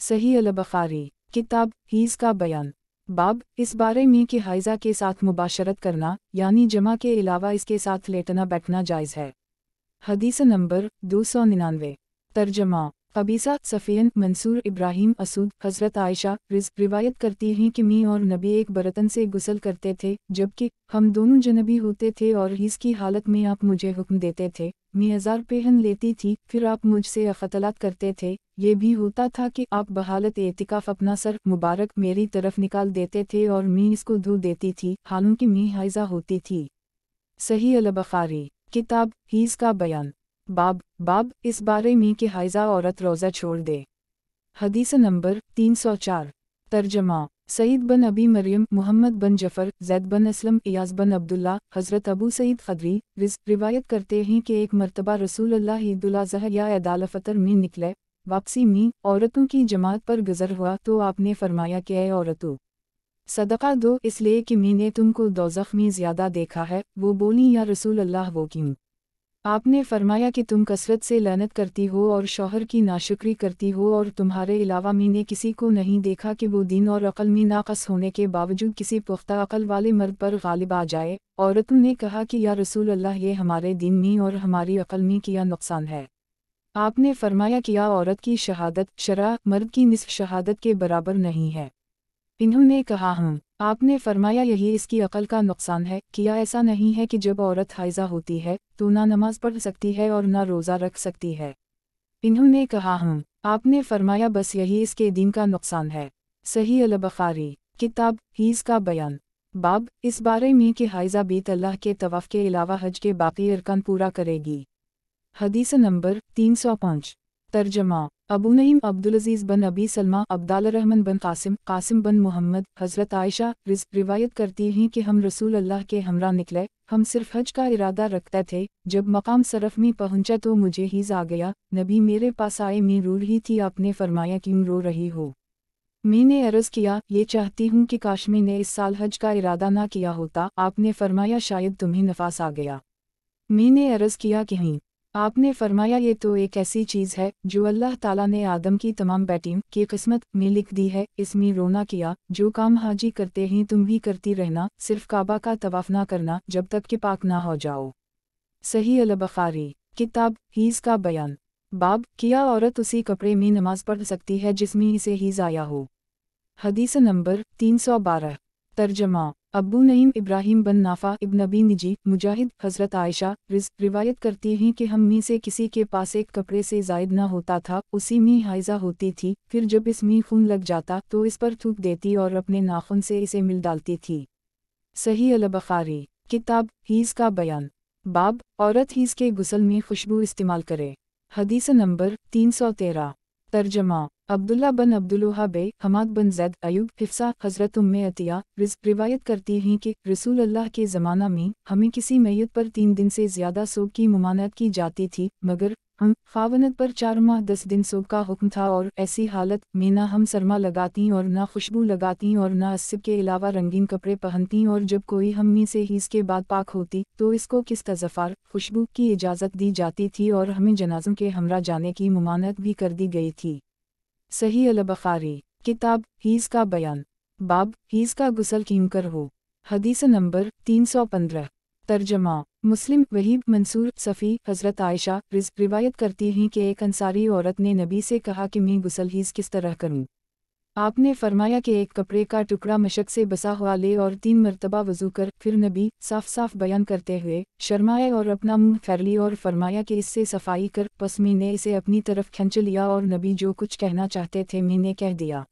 صحیح البخاری کتاب حیض کا بیان باب اس بارے میں کہ حائضہ کے ساتھ مباشرت کرنا یعنی جمع کے علاوہ اس کے ساتھ لیٹنا بیٹھنا جائز ہے۔ حدیث نمبر 299 ترجمہ قبیصہ صفین منصور ابراہیم اسود حضرت عائشہ روایت کرتی ہیں کہ میں اور نبی ایک برتن سے غسل کرتے تھے جبکہ ہم دونوں جنبی ہوتے تھے اور حیض کی حالت میں آپ مجھے حکم دیتے تھے، میں ازار پہن لیتی تھی، پھر آپ مجھ سے اختلاط کرتے تھے، یہ بھی ہوتا تھا کہ آپ بحالت اعتکاف اپنا سر مبارک میری طرف نکال دیتے تھے اور میں اس کو دھو دیتی تھی حالانکہ میں حائضہ ہوتی تھی۔ صحیح البخاری کتاب حیض کا بیان باب اس بارے میں کہ حائضہ عورت روزہ چھوڑ دے۔ حدیث نمبر 304 ترجمہ سعید بن ابی مریم محمد بن جعفر زید بن اسلم ایاز بن عبداللہ حضرت ابو سعید خدری روایت کرتے ہیں کہ ایک مرتبہ رسول اللہ عید الاضحیٰ یا عید الفطر میں نکلے، واپسی میں عورتوں کی جماعت پر گزر ہوا تو آپ نے فرمایا کہ اے عورتوں، صدقہ دو اس لیے کہ میں نے تم کو دوزخ میں زیادہ دیکھا ہے۔ وہ بولی یا رسول اللہ وہ کیوں؟ آپ نے فرمایا کہ تم کثرت سے لعنت کرتی ہو اور شوہر کی ناشکری کرتی ہو، اور تمہارے علاوہ میں نے کسی کو نہیں دیکھا کہ وہ دین اور عقل میں ناقص ہونے کے باوجود کسی پختہ عقل والے مرد پر غالب آ جائے۔ عورتوں نے کہا کہ یا رسول اللہ یہ ہمارے دین میں اور ہماری عقل میں کیا نقصان ہے؟ آپ نے فرمایا کہ یا عورت کی شہادت شرع مرد کی نصف شہادت کے برابر نہیں ہے۔ انہوں نے کہا ہوں۔ آپ نے فرمایا یہی اس کی عقل کا نقصان ہے، کیا ایسا نہیں ہے کہ جب عورت حائضہ ہوتی ہے تو نہ نماز پڑھ سکتی ہے اور نہ روزہ رکھ سکتی ہے؟ انہوں نے کہا ہوں۔ آپ نے فرمایا بس یہی اس کے دین کا نقصان ہے۔ صحیح البخاری کتاب حیض کا بیان باب اس بارے میں کہ حائضہ بیت اللہ کے طواف کے علاوہ حج کے باقی ارکان پورا کرے گی۔ حدیث نمبر 305 ترجمہ ابو نعیم عبدالعزیز بن ابی سلمہ عبدالرحمن بن قاسم بن محمد حضرت عائشہ روایت کرتی ہیں کہ ہم رسول اللہ کے ہمراہ نکلے، ہم صرف حج کا ارادہ رکھتے تھے، جب مقام صرف میں پہنچا تو مجھے حیض آ گیا، نبی میرے پاس آئے، میں رو رہی تھی، آپ نے فرمایا کیوں رو رہی ہو؟ میں نے عرض کیا یہ چاہتی ہوں کہ کاش میں نے اس سال حج کا ارادہ نہ کیا ہوتا، آپ نے فرمایا شاید تمہیں نفاس آ گیا۔ میں نے عرض کیا کہیں؟ آپ نے فرمایا یہ تو ایک ایسی چیز ہے جو اللہ تعالیٰ نے آدم کی تمام بیٹیوں کی قسمت میں لکھ دی ہے، اس میں رونا کیا، جو کام حاجی کرتے ہیں تم بھی کرتی رہنا، صرف کعبہ کا طواف نہ کرنا جب تک کہ پاک نہ ہو جاؤ۔ صحیح البخاری کتاب حیض کا بیان باب کیا عورت اسی کپڑے میں نماز پڑھ سکتی ہے جس میں اسے حیض آیا ہو؟ حدیث نمبر 312 ترجمہ ابو نعیم ابراہیم بن نافع ابن ابی نجی مجاہد حضرت عائشہ روایت کرتی ہیں کہ ہم میں سے کسی کے پاس ایک کپڑے سے زائد نہ ہوتا تھا، اسی میں حائضہ ہوتی تھی، پھر جب اس میں خون لگ جاتا تو اس پر تھوک دیتی اور اپنے ناخن سے اسے مل ڈالتی تھی۔ صحیح البخاری کتاب حیض کا بیان باب عورت حیض کے غسل میں خوشبو استعمال کرے۔ حدیث نمبر 313 ترجمہ عبداللہ بن عبدالوہاب حماد بن زید ایوب حفصہ حضرت ام عطیہ روایت کرتی ہیں کہ رسول اللہ کے زمانہ میں ہمیں کسی میت پر 3 دن سے زیادہ سوگ کی ممانعت کی جاتی تھی، مگر ہم خاوند پر 4 ماہ 10 دن سوگ کا حکم تھا، اور ایسی حالت میں نہ ہم سرما لگاتیں اور نہ خوشبو لگاتیں اور نہ اسب کے علاوہ رنگین کپڑے پہنتیں، اور جب کوئی ہم میں سے حیض کے بعد پاک ہوتی تو اس کو کس تزفار خوشبو کی اجازت دی جاتی تھی اور ہمیں جنازوں کے ہمراہ جانے کی ممانعت بھی کر دی گئی تھی۔ صحیح البخاری کتاب حیض کا بیان باب حیض کا غسل کیوں کر ہو۔ حدیث نمبر 315 ترجمہ مسلم وحیب منصور صفی حضرت عائشہ روایت کرتی ہیں کہ ایک انصاری عورت نے نبی سے کہا کہ میں غسل حیض کس طرح کروں؟ آپ نے فرمایا کہ ایک کپڑے کا ٹکڑا مشک سے بسا ہوا لے اور 3 مرتبہ وضو کر، پھر نبی صاف بیان کرتے ہوئے شرمائے اور اپنا منہ پھیر لی اور فرمایا کہ اس سے صفائی کر، پس میں نے اسے اپنی طرف کھینچ لیا اور نبی جو کچھ کہنا چاہتے تھے میں نے کہہ دیا۔